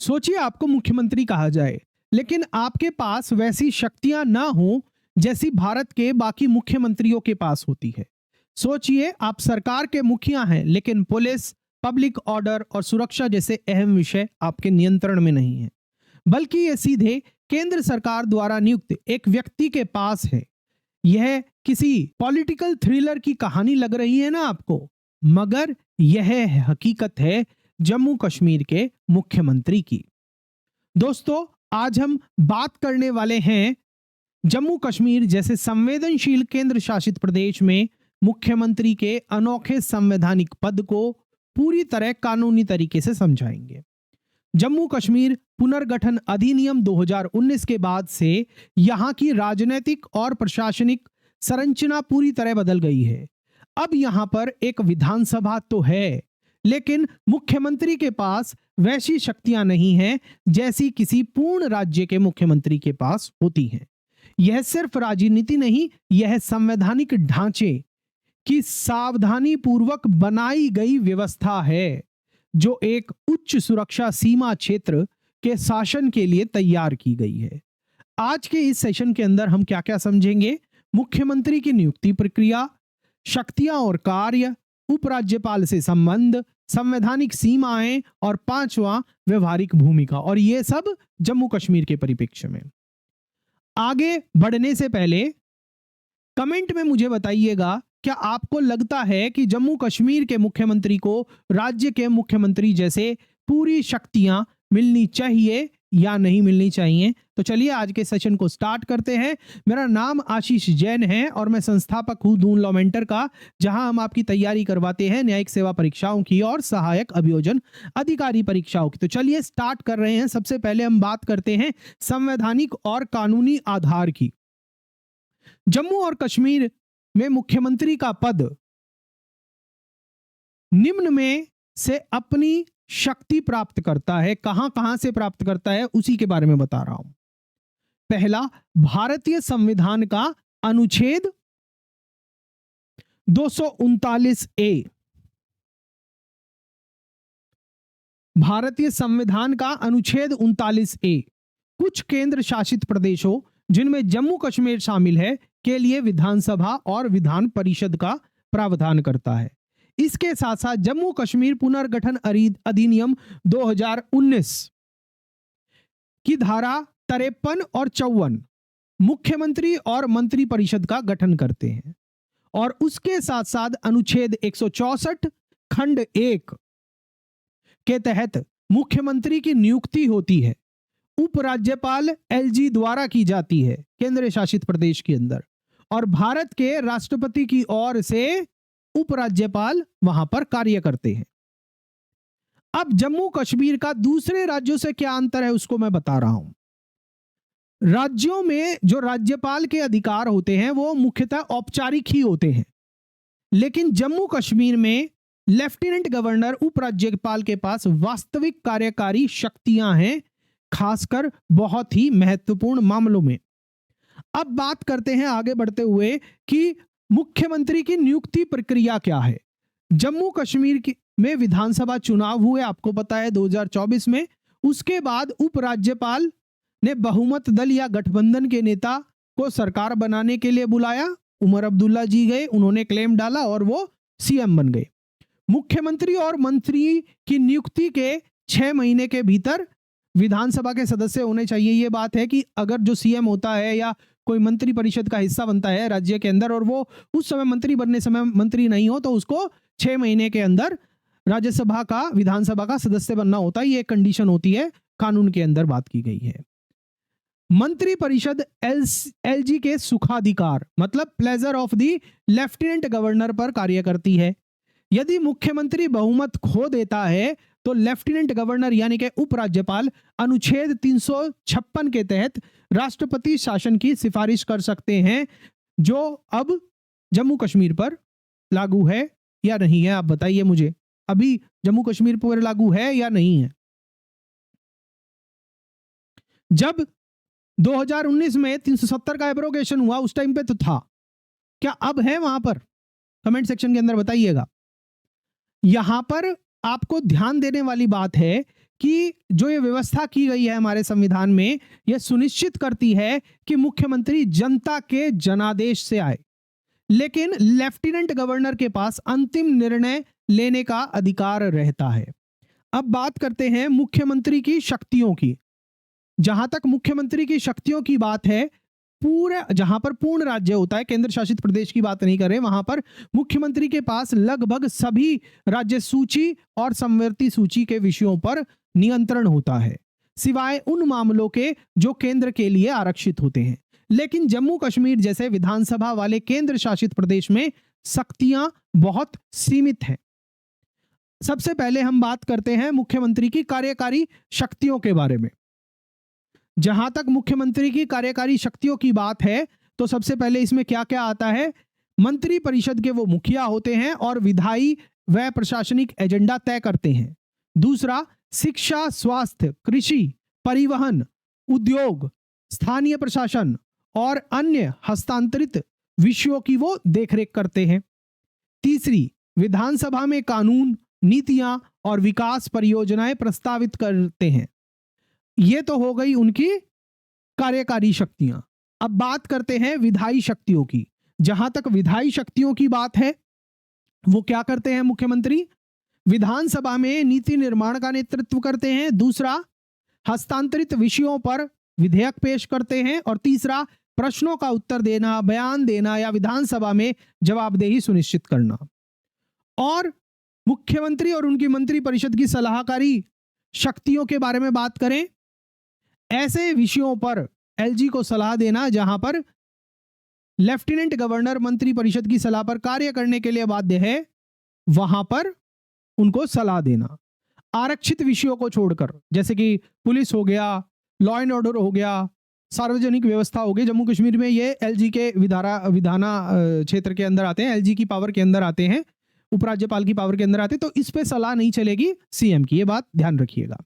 सोचिए आपको मुख्यमंत्री कहा जाए, लेकिन आपके पास वैसी शक्तियां ना हो जैसी भारत के बाकी मुख्यमंत्रियों के पास होती है। सोचिए आप सरकार के मुखिया हैं, लेकिन पुलिस, पब्लिक ऑर्डर और सुरक्षा जैसे अहम विषय आपके नियंत्रण में नहीं है, बल्कि ये सीधे केंद्र सरकार द्वारा नियुक्त एक व्यक्ति के पास है। यह किसी पॉलिटिकल थ्रिलर की कहानी लग रही है ना आपको, मगर यह हकीकत है जम्मू कश्मीर के मुख्यमंत्री की। दोस्तों, आज हम बात करने वाले हैं जम्मू कश्मीर जैसे संवेदनशील केंद्र शासित प्रदेश में मुख्यमंत्री के अनोखे संवैधानिक पद को पूरी तरह कानूनी तरीके से समझाएंगे। जम्मू कश्मीर पुनर्गठन अधिनियम 2019 के बाद से यहां की राजनीतिक और प्रशासनिक संरचना पूरी तरह बदल गई है। अब यहां पर एक विधानसभा तो है, लेकिन मुख्यमंत्री के पास वैसी शक्तियां नहीं हैं जैसी किसी पूर्ण राज्य के मुख्यमंत्री के पास होती हैं। यह सिर्फ राजनीति नहीं, यह संवैधानिक ढांचे की सावधानी पूर्वक बनाई गई व्यवस्था है जो एक उच्च सुरक्षा सीमा क्षेत्र के शासन के लिए तैयार की गई है। आज के इस सेशन के अंदर हम क्या क्या समझेंगे? मुख्यमंत्री की नियुक्ति प्रक्रिया, शक्तियां और कार्य, उपराज्यपाल से संबंध, संवैधानिक सीमाएं और पांचवा व्यवहारिक भूमिका, और ये सब जम्मू कश्मीर के परिप्रेक्ष्य में। आगे बढ़ने से पहले कमेंट में मुझे बताइएगा, क्या आपको लगता है कि जम्मू कश्मीर के मुख्यमंत्री को राज्य के मुख्यमंत्री जैसे पूरी शक्तियां मिलनी चाहिए या नहीं मिलनी चाहिए? तो चलिए आज के सेशन को स्टार्ट करते हैं। मेरा नाम आशीष जैन है और मैं संस्थापक हूं दून लॉ मेंटर का, जहां हम आपकी तैयारी करवाते हैं न्यायिक सेवा परीक्षाओं की और सहायक अभियोजन अधिकारी परीक्षाओं की। तो चलिए स्टार्ट कर रहे हैं। सबसे पहले हम बात करते हैं संवैधानिक और कानूनी आधार की। जम्मू और कश्मीर में मुख्यमंत्री का पद निम्न में से अपनी शक्ति प्राप्त करता है। कहां कहां से प्राप्त करता है उसी के बारे में बता रहा हूं। पहला, भारतीय संविधान का अनुच्छेद 239A। भारतीय संविधान का अनुच्छेद 39A कुछ केंद्र शासित प्रदेशों, जिनमें जम्मू कश्मीर शामिल है, के लिए विधानसभा और विधान परिषद का प्रावधान करता है। इसके साथ साथ जम्मू कश्मीर पुनर्गठन अधिनियम 2019 की धारा 53 और 54 मुख्यमंत्री और मंत्री परिषद का गठन करते हैं, और उसके साथ साथ अनुच्छेद 164 खंड 1 के तहत मुख्यमंत्री की नियुक्ति होती है। उपराज्यपाल एलजी द्वारा की जाती है केंद्र शासित प्रदेश के अंदर, और भारत के राष्ट्रपति की ओर से उपराज्यपाल वहां पर कार्य करते हैं। अब जम्मू कश्मीर का दूसरे राज्यों से क्या अंतर है उसको मैं बता रहा हूं। राज्यों में जो राज्यपाल के अधिकार होते हैं वो मुख्यतः औपचारिक ही होते हैं, लेकिन जम्मू कश्मीर में लेफ्टिनेंट गवर्नर, उपराज्यपाल के पास वास्तविक कार्यकारी शक्तियां हैं, खासकर बहुत ही महत्वपूर्ण मामलों में। अब बात करते हैं आगे बढ़ते हुए कि मुख्यमंत्री की नियुक्ति प्रक्रिया क्या है। जम्मू कश्मीर में विधानसभा चुनाव हुए, आपको पता है 2024 में। उसके बाद उपराज्यपाल ने बहुमत दल या गठबंधन के नेता को सरकार बनाने के लिए बुलाया। उमर अब्दुल्ला जी गए, उन्होंने क्लेम डाला और वो सीएम बन गए। मुख्यमंत्री और मंत्री की नियुक्ति के 6 महीने के भीतर विधानसभा के सदस्य होने चाहिए। ये बात है कि अगर जो सीएम होता है या कोई मंत्री परिषद का हिस्सा बनता है राज्य के अंदर और वो उस समय मंत्री बनने समय मंत्री नहीं हो, तो उसको 6 महीने के अंदर राज्यसभा का, विधानसभा का सदस्य बनना होता है। ये एक कंडीशन होती है, कानून के अंदर बात की गई है। मंत्री परिषद एलजी के सुखाधिकार मतलब pleasure of the lieutenant governor पर कार्य करती है। यदि मुख्यमंत्री बहुमत खो देता है तो लेफ्टिनेंट गवर्नर यानी कि उपराज्यपाल अनुच्छेद 356 के तहत राष्ट्रपति शासन की सिफारिश कर सकते हैं, जो अब जम्मू कश्मीर पर लागू है या नहीं है। आप बताइए मुझे, अभी जम्मू कश्मीर पर लागू है या नहीं है? जब 2019 में 370 का एब्रोगेशन हुआ उस टाइम पे तो था, क्या अब है वहां पर? कमेंट सेक्शन के अंदर बताइएगा। यहां पर आपको ध्यान देने वाली बात है कि जो ये व्यवस्था की गई है हमारे संविधान में, यह सुनिश्चित करती है कि मुख्यमंत्री जनता के जनादेश से आए, लेकिन लेफ्टिनेंट गवर्नर के पास अंतिम निर्णय लेने का अधिकार रहता है। अब बात करते हैं मुख्यमंत्री की शक्तियों की। जहां तक मुख्यमंत्री की शक्तियों की बात है, पूरा जहां पर पूर्ण राज्य होता है, केंद्र शासित प्रदेश की बात नहीं कर रहे, वहां पर मुख्यमंत्री के पास लगभग सभी राज्य सूची और समवर्ती सूची के विषयों पर नियंत्रण होता है, सिवाय उन मामलों के जो केंद्र के लिए आरक्षित होते हैं। लेकिन जम्मू कश्मीर जैसे विधानसभा वाले केंद्र शासित प्रदेश में शक्तियां बहुत सीमित हैं। सबसे पहले हम बात करते हैं मुख्यमंत्री की कार्यकारी शक्तियों के बारे में। जहां तक मुख्यमंत्री की कार्यकारी शक्तियों की बात है, तो सबसे पहले इसमें क्या क्या आता है। मंत्री परिषद के वो मुखिया होते हैं और विधायी व प्रशासनिक एजेंडा तय करते हैं। दूसरा, शिक्षा, स्वास्थ्य, कृषि, परिवहन, उद्योग, स्थानीय प्रशासन और अन्य हस्तांतरित विषयों की वो देखरेख करते हैं। तीसरी, विधानसभा में कानून, नीतियां और विकास परियोजनाएं प्रस्तावित करते हैं। ये तो हो गई उनकी कार्यकारी शक्तियां। अब बात करते हैं विधायी शक्तियों की। जहां तक विधायी शक्तियों की बात है, वो क्या करते हैं मुख्यमंत्री। विधानसभा में नीति निर्माण का नेतृत्व करते हैं। दूसरा, हस्तांतरित विषयों पर विधेयक पेश करते हैं। और तीसरा, प्रश्नों का उत्तर देना, बयान देना या विधानसभा में जवाबदेही सुनिश्चित करना। और मुख्यमंत्री और उनकी मंत्री परिषद की सलाहकारी शक्तियों के बारे में बात करें, ऐसे विषयों पर एलजी को सलाह देना जहां पर लेफ्टिनेंट गवर्नर मंत्री परिषद की सलाह पर कार्य करने के लिए बाध्य है, वहां पर उनको सलाह देना। आरक्षित विषयों को छोड़कर, जैसे कि पुलिस हो गया, लॉ एंड ऑर्डर हो गया, सार्वजनिक व्यवस्था हो गई, जम्मू कश्मीर में ये एलजी के विधाना क्षेत्र के अंदर आते हैं, एलजी की पावर के अंदर आते हैं, उपराज्यपाल की पावर के अंदर आते हैं, तो इस पे सलाह नहीं चलेगी सीएम की, ये बात ध्यान रखिएगा।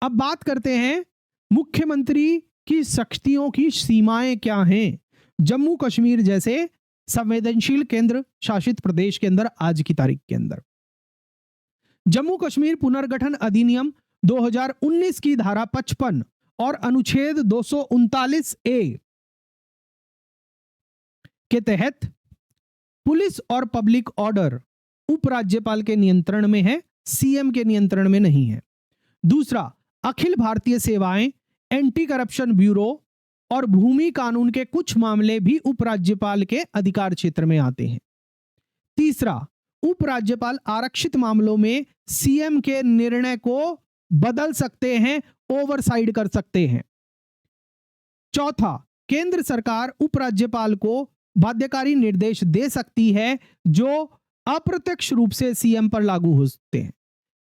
अब बात करते हैं मुख्यमंत्री की शक्तियों की सीमाएं क्या हैं जम्मू कश्मीर जैसे संवेदनशील केंद्र शासित प्रदेश के अंदर आज की तारीख के अंदर। जम्मू कश्मीर पुनर्गठन अधिनियम 2019 की धारा 55 और अनुच्छेद 239A के तहत पुलिस और पब्लिक ऑर्डर उपराज्यपाल के नियंत्रण में है, सीएम के नियंत्रण में नहीं है। दूसरा, अखिल भारतीय सेवाएं, एंटी करप्शन ब्यूरो और भूमि कानून के कुछ मामले भी उपराज्यपाल के अधिकार क्षेत्र में आते हैं। तीसरा, उपराज्यपाल आरक्षित मामलों में सीएम के निर्णय को बदल सकते हैं, ओवरसाइड कर सकते हैं। चौथा, केंद्र सरकार उपराज्यपाल को बाध्यकारी निर्देश दे सकती है जो अप्रत्यक्ष रूप से सीएम पर लागू हो सकते हैं,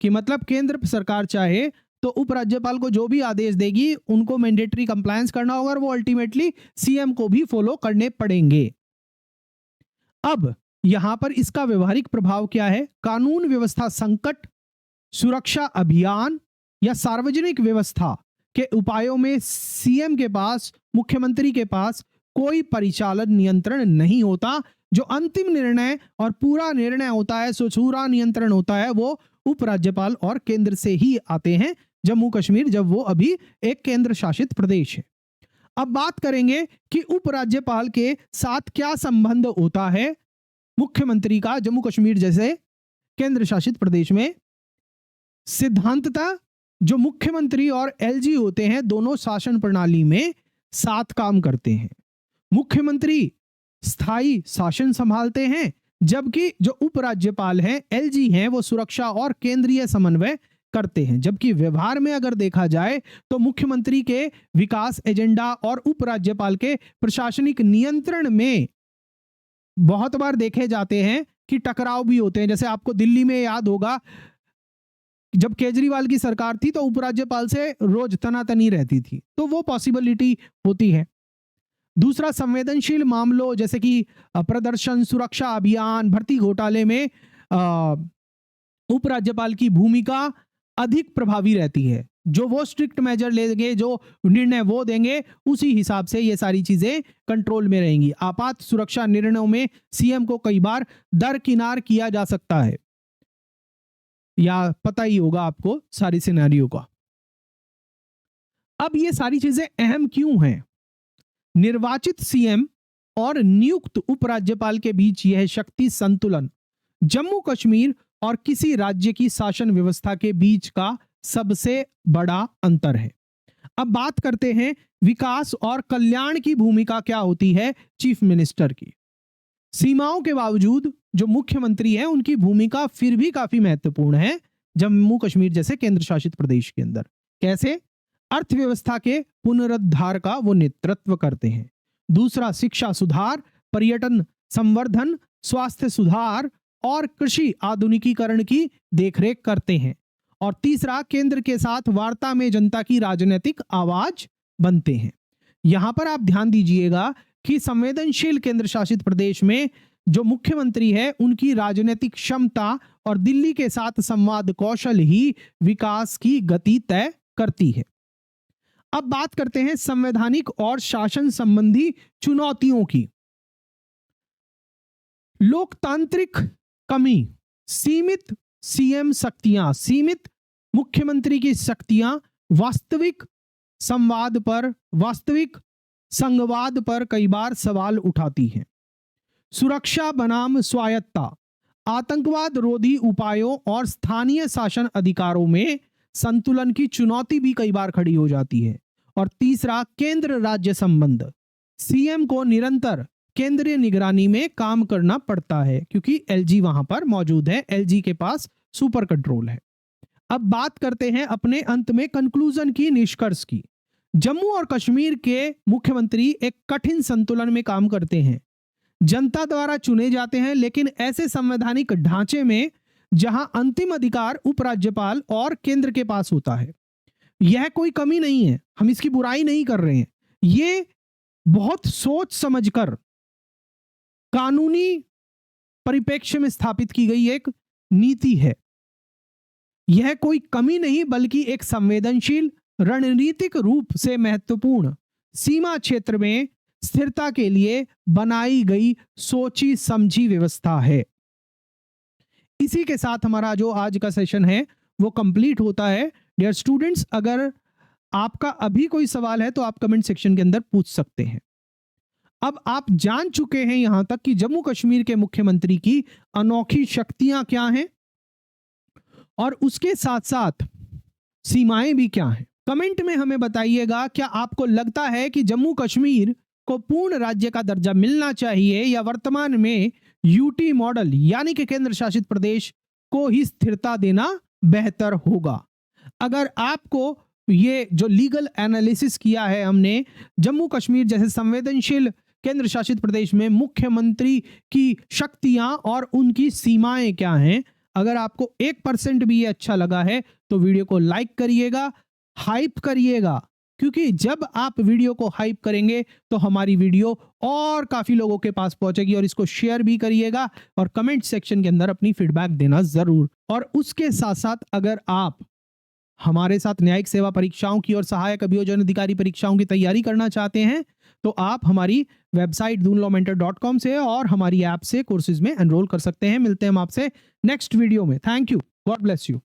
कि मतलब केंद्र सरकार चाहे तो उपराज्यपाल को जो भी आदेश देगी उनको मैंडेटरी कंप्लायंस करना होगा और वो अल्टीमेटली सीएम को भी फॉलो करने पड़ेंगे। अब यहां पर इसका व्यवहारिक प्रभाव क्या है। कानून व्यवस्था संकट, सुरक्षा अभियान या सार्वजनिक व्यवस्था के उपायों में सीएम के पास, मुख्यमंत्री के पास कोई परिचालन नियंत्रण नहीं होता। जो अंतिम निर्णय और पूरा निर्णय होता है, सुछूरा नियंत्रण होता है, वो उपराज्यपाल और केंद्र से ही आते हैं जम्मू कश्मीर, जब वो अभी एक केंद्र शासित प्रदेश है। अब बात करेंगे कि उपराज्यपाल के साथ क्या संबंध होता है मुख्यमंत्री का जम्मू कश्मीर जैसे केंद्र शासित प्रदेश में। सिद्धांततः जो मुख्यमंत्री और एलजी होते हैं, दोनों शासन प्रणाली में साथ काम करते हैं। मुख्यमंत्री स्थायी शासन संभालते हैं, जबकि जो उपराज्यपाल हैं, एलजी हैं, वो सुरक्षा और केंद्रीय समन्वय करते हैं। जबकि व्यवहार में अगर देखा जाए तो मुख्यमंत्री के विकास एजेंडा और उपराज्यपाल के प्रशासनिक नियंत्रण में बहुत बार देखे जाते हैं कि टकराव भी होते हैं। जैसे आपको दिल्ली में याद होगा, जब केजरीवाल की सरकार थी तो उपराज्यपाल से रोज तनातनी रहती थी, तो वो पॉसिबिलिटी होती है। दूसरा, संवेदनशील मामलों जैसे कि प्रदर्शन, सुरक्षा अभियान, भर्ती घोटाले में उपराज्यपाल की भूमिका अधिक प्रभावी रहती है। जो वो स्ट्रिक्ट मेजर लेंगे, जो निर्णय वो देंगे, उसी हिसाब से ये सारी चीजें कंट्रोल में रहेंगी। आपात सुरक्षा निर्णयों में सीएम को कई बार दरकिनार किया जा सकता है, या पता ही होगा आपको सारी सिनेरियो का। अब ये सारी चीजें अहम क्यों हैं? निर्वाचित सीएम और नियुक्त उपराज्यपाल के बीच यह शक्ति संतुलन जम्मू कश्मीर और किसी राज्य की शासन व्यवस्था के बीच का सबसे बड़ा अंतर है। अब बात करते हैं विकास और कल्याण की भूमिका क्या होती है चीफ मिनिस्टर की। सीमाओं के बावजूद जो मुख्यमंत्री है उनकी भूमिका फिर भी काफी महत्वपूर्ण है जम्मू कश्मीर जैसे केंद्र शासित प्रदेश के अंदर। कैसे? अर्थव्यवस्था के पुनरुद्धार का वो नेतृत्व करते हैं। दूसरा, शिक्षा सुधार, पर्यटन संवर्धन, स्वास्थ्य सुधार और कृषि आधुनिकीकरण की देखरेख करते हैं। और तीसरा, केंद्र के साथ वार्ता में जनता की राजनीतिक आवाज बनते हैं। यहां पर आप ध्यान दीजिएगा कि संवेदनशील केंद्र शासित प्रदेश में जो मुख्यमंत्री है उनकी राजनीतिक क्षमता और दिल्ली के साथ संवाद कौशल ही विकास की गति तय करती है। अब बात करते हैं संवैधानिक और शासन संबंधी चुनौतियों की। लोकतांत्रिक कमी, सीमित सीएम शक्तियां, सीमित मुख्यमंत्री की शक्तियां वास्तविक संवाद पर कई बार सवाल उठाती हैं। सुरक्षा बनाम स्वायत्तता, आतंकवाद रोधी उपायों और स्थानीय शासन अधिकारों में संतुलन की चुनौती भी कई बार खड़ी हो जाती है। और तीसरा, केंद्र राज्य संबंध, सीएम को निरंतर केंद्रीय निगरानी में काम करना पड़ता है क्योंकि एलजी वहां पर मौजूद है, एलजी के पास सुपर कंट्रोल है। अब बात करते हैं अपने अंत में कंक्लूजन की, निष्कर्ष की। जम्मू और कश्मीर के मुख्यमंत्री एक कठिन संतुलन में काम करते हैं। जनता द्वारा चुने जाते हैं लेकिन ऐसे संवैधानिक ढांचे में जहां अंतिम अधिकार उपराज्यपाल और केंद्र के पास होता है। यह कोई कमी नहीं है, हम इसकी बुराई नहीं कर रहे हैं। ये बहुत सोच समझकर कानूनी परिप्रेक्ष्य में स्थापित की गई एक नीति है। यह कोई कमी नहीं बल्कि एक संवेदनशील, रणनीतिक रूप से महत्वपूर्ण सीमा क्षेत्र में स्थिरता के लिए बनाई गई सोची समझी व्यवस्था है। इसी के साथ हमारा जो आज का सेशन है वो कंप्लीट होता है। डियर स्टूडेंट्स, अगर आपका अभी कोई सवाल है तो आप कमेंट सेक्शन के अंदर पूछ सकते हैं। अब आप जान चुके हैं यहां तक कि जम्मू कश्मीर के मुख्यमंत्री की अनोखी शक्तियां क्या हैं और उसके साथ साथ सीमाएं भी क्या हैं। कमेंट में हमें बताइएगा, क्या आपको लगता है कि जम्मू कश्मीर को पूर्ण राज्य का दर्जा मिलना चाहिए या वर्तमान में यूटी मॉडल यानी कि केंद्र शासित प्रदेश को ही स्थिरता देना बेहतर होगा? अगर आपको ये जो लीगल एनालिसिस किया है हमने जम्मू कश्मीर जैसे संवेदनशील केंद्र शासित प्रदेश में मुख्यमंत्री की शक्तियां और उनकी सीमाएं क्या हैं, अगर आपको 1% भी ये अच्छा लगा है तो वीडियो को लाइक करिएगा, हाइप करिएगा, क्योंकि जब आप वीडियो को हाइप करेंगे तो हमारी वीडियो और काफी लोगों के पास पहुंचेगी। और इसको शेयर भी करिएगा और कमेंट सेक्शन के अंदर अपनी फीडबैक देना जरूर। और उसके साथ साथ अगर आप हमारे साथ न्यायिक सेवा परीक्षाओं की और सहायक अभियोजन अधिकारी परीक्षाओं की तैयारी करना चाहते हैं तो आप हमारी वेबसाइट doonlawmentor.com से और हमारी ऐप से कोर्सेज में एनरोल कर सकते हैं। मिलते हैं हम आपसे नेक्स्ट वीडियो में। Thank you, God bless you.